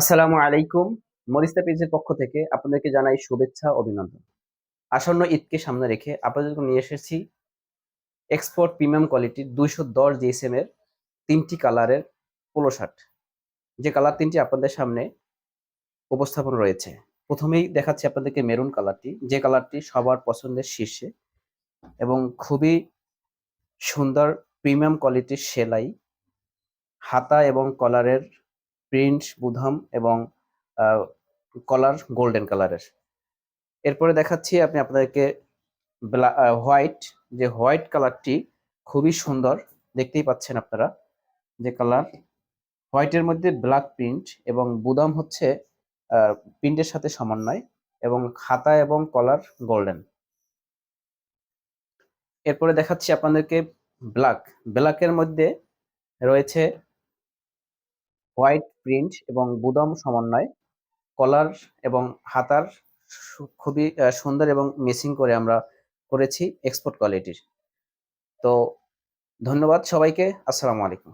আসসালামু আলাইকুম। মরিস্তা পেজের পক্ষ থেকে আপনাদেরকে জানাই শুভেচ্ছা অভিনন্দন। আসন্ন ঈদকে সামনে রেখে আপনাদের জন্য নিয়ে এসেছি এক্সপোর্ট প্রিমিয়াম কোয়ালিটির 210 জিএসএম এর 3টি কালারের পোলো শার্ট। যে কালার 3টি আপনাদের সামনে উপস্থাপন রয়েছে। প্রথমেই দেখাচ্ছি আপনাদেরকে মেরুন কালারটি, যে কালারটি সবার পছন্দের শীর্ষে এবং খুবই সুন্দর প্রিমিয়াম কোয়ালিটির সেলাই, হাতা এবং কলারের প্রিন্ট বুনন এবং আ কলার গোল্ডেন কালারের। এরপরে দেখাচ্ছি আমি আপনাদেরকে হোয়াইট, যে হোয়াইট কালারটি খুবই সুন্দর, দেখতেই পাচ্ছেন আপনারা যে কালার। হোয়াইটের মধ্যে ব্ল্যাক প্রিন্ট এবং বুদাম হচ্ছে প্রিন্টের সাথে সমন্বয় এবং খাতা এবং কলার গোল্ডেন। এরপরে দেখাচ্ছি আপনাদেরকে ব্ল্যাক। ব্ল্যাকের মধ্যে রয়েছে হোয়াইট প্রিন্ট এবং বুদাম সমন্বয়, কলার এবং হাতার খুবই সুন্দর এবং মেসিং করে আমরা করেছি এক্সপোর্ট কোয়ালিটির। তো ধন্যবাদ সবাইকে। আসসালামু আলাইকুম।